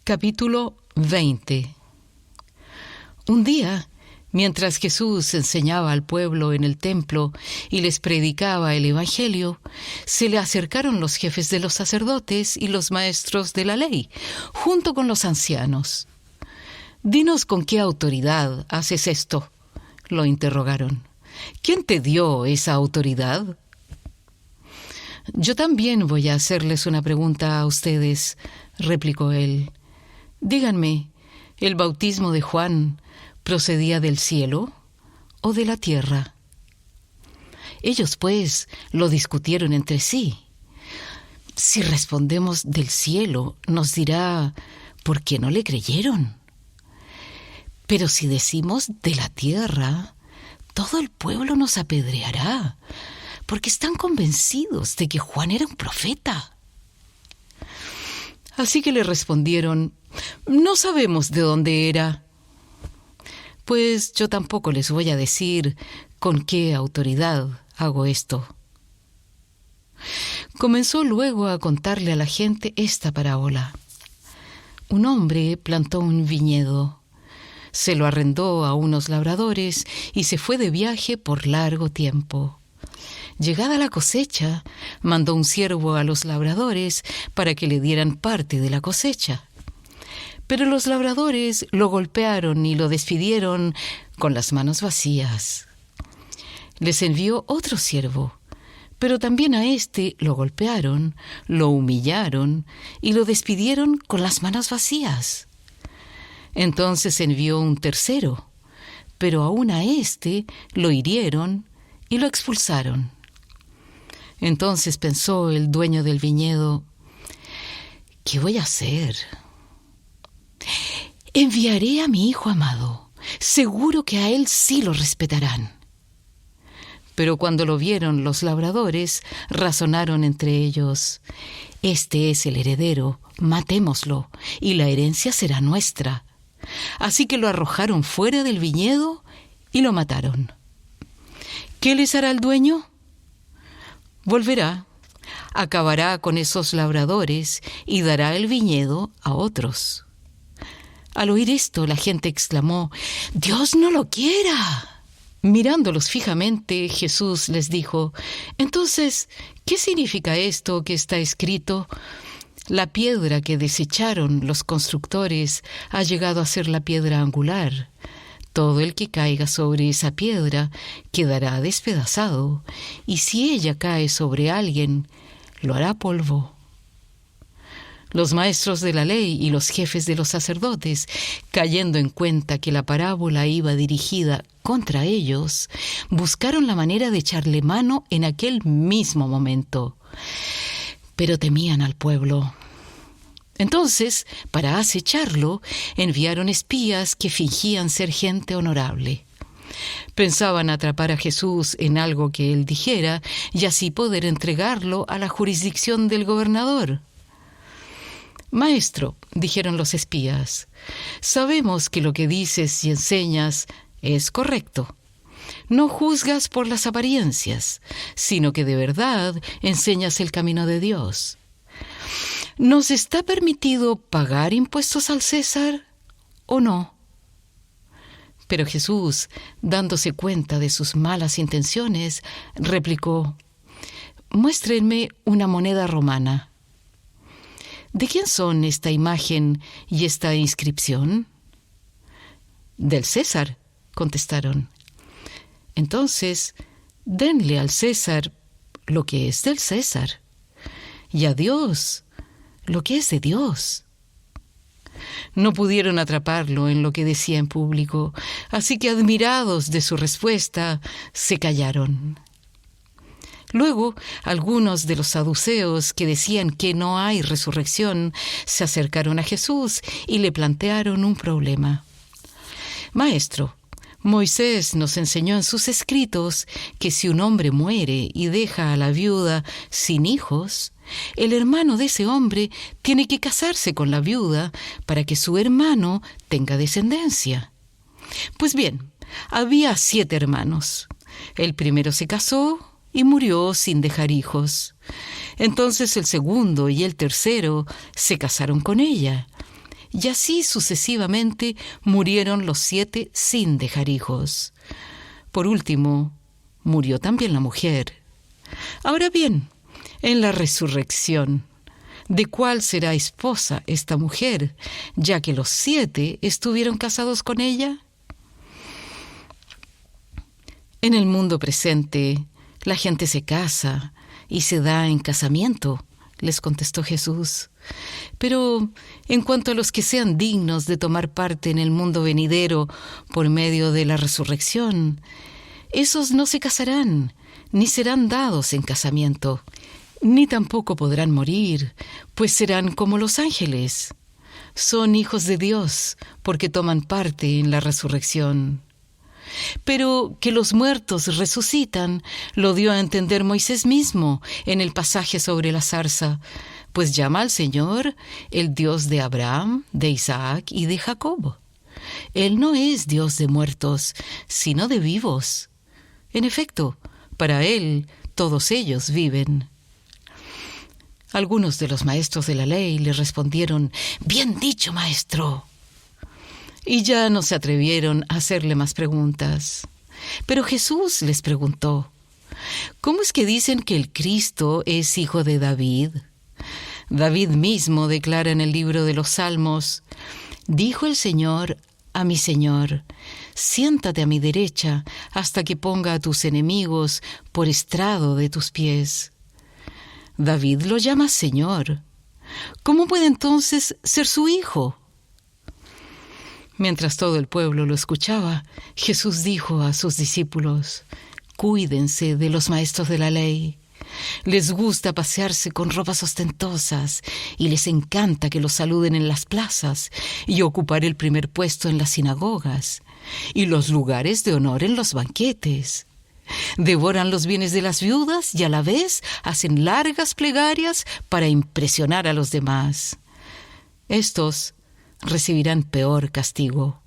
Capítulo 20. Un día, mientras Jesús enseñaba al pueblo en el templo y les predicaba el Evangelio, se le acercaron los jefes de los sacerdotes y los maestros de la ley, junto con los ancianos. «Dinos con qué autoridad haces esto», lo interrogaron. «¿Quién te dio esa autoridad?» «Yo también voy a hacerles una pregunta a ustedes», replicó él. «Díganme, ¿el bautismo de Juan procedía del cielo o de la tierra?» Ellos, pues, lo discutieron entre sí. «Si respondemos del cielo, nos dirá, ¿por qué no le creyeron? Pero si decimos de la tierra, todo el pueblo nos apedreará, porque están convencidos de que Juan era un profeta». Así que le respondieron: «No sabemos de dónde era». «Pues yo tampoco les voy a decir con qué autoridad hago esto». Comenzó luego a contarle a la gente esta parábola. Un hombre plantó un viñedo, se lo arrendó a unos labradores y se fue de viaje por largo tiempo. Llegada la cosecha, mandó un siervo a los labradores para que le dieran parte de la cosecha. Pero los labradores lo golpearon y lo despidieron con las manos vacías. Les envió otro siervo, pero también a éste lo golpearon, lo humillaron y lo despidieron con las manos vacías. Entonces envió un tercero, pero aún a éste lo hirieron y lo expulsaron. Entonces pensó el dueño del viñedo: «¿Qué voy a hacer? Enviaré a mi hijo amado. Seguro que a él sí lo respetarán». Pero cuando lo vieron los labradores, razonaron entre ellos: «Este es el heredero, matémoslo, y la herencia será nuestra». Así que lo arrojaron fuera del viñedo y lo mataron. ¿Qué les hará el dueño? Volverá, acabará con esos labradores y dará el viñedo a otros. Al oír esto, la gente exclamó: «¡Dios no lo quiera!». Mirándolos fijamente, Jesús les dijo: «Entonces, ¿qué significa esto que está escrito? La piedra que desecharon los constructores ha llegado a ser la piedra angular. Todo el que caiga sobre esa piedra quedará despedazado, y si ella cae sobre alguien, lo hará polvo». Los maestros de la ley y los jefes de los sacerdotes, cayendo en cuenta que la parábola iba dirigida contra ellos, buscaron la manera de echarle mano en aquel mismo momento. Pero temían al pueblo. Entonces, para acecharlo, enviaron espías que fingían ser gente honorable. Pensaban atrapar a Jesús en algo que él dijera y así poder entregarlo a la jurisdicción del gobernador. «Maestro», dijeron los espías, «sabemos que lo que dices y enseñas es correcto. No juzgas por las apariencias, sino que de verdad enseñas el camino de Dios. ¿Nos está permitido pagar impuestos al César o no?». Pero Jesús, dándose cuenta de sus malas intenciones, replicó: «Muéstrenme una moneda romana». «¿De quién son esta imagen y esta inscripción?». «Del César», contestaron. «Entonces, denle al César lo que es del César, y a Dios lo que es de Dios». No pudieron atraparlo en lo que decía en público, así que, admirados de su respuesta, se callaron. Luego, algunos de los saduceos que decían que no hay resurrección se acercaron a Jesús y le plantearon un problema. «Maestro, Moisés nos enseñó en sus escritos que si un hombre muere y deja a la viuda sin hijos, el hermano de ese hombre tiene que casarse con la viuda para que su hermano tenga descendencia. Pues bien, había 7 hermanos. El primero se casó y murió sin dejar hijos. Entonces el segundo y el tercero se casaron con ella, y así sucesivamente murieron los 7 sin dejar hijos. Por último, murió también la mujer. Ahora bien, en la resurrección, ¿de cuál será esposa esta mujer, ya que los 7 estuvieron casados con ella? En el mundo presente, la gente se casa y se da en casamiento, les contestó Jesús. Pero en cuanto a los que sean dignos de tomar parte en el mundo venidero por medio de la resurrección, esos no se casarán, ni serán dados en casamiento, ni tampoco podrán morir, pues serán como los ángeles. Son hijos de Dios, porque toman parte en la resurrección. Pero que los muertos resucitan, lo dio a entender Moisés mismo en el pasaje sobre la zarza, pues llama al Señor el Dios de Abraham, de Isaac y de Jacob. Él no es Dios de muertos, sino de vivos. En efecto, para Él todos ellos viven. Algunos de los maestros de la ley le respondieron: «Bien dicho, maestro». Y ya no se atrevieron a hacerle más preguntas. Pero Jesús les preguntó: ¿cómo es que dicen que el Cristo es hijo de David? David mismo declara en el libro de los Salmos: «Dijo el Señor a mi Señor, siéntate a mi derecha hasta que ponga a tus enemigos por estrado de tus pies». David lo llama Señor. ¿Cómo puede entonces ser su hijo? Mientras todo el pueblo lo escuchaba, Jesús dijo a sus discípulos: «Cuídense de los maestros de la ley. Les gusta pasearse con ropas ostentosas y les encanta que los saluden en las plazas y ocupar el primer puesto en las sinagogas y los lugares de honor en los banquetes. Devoran los bienes de las viudas y a la vez hacen largas plegarias para impresionar a los demás. Estos recibirán peor castigo.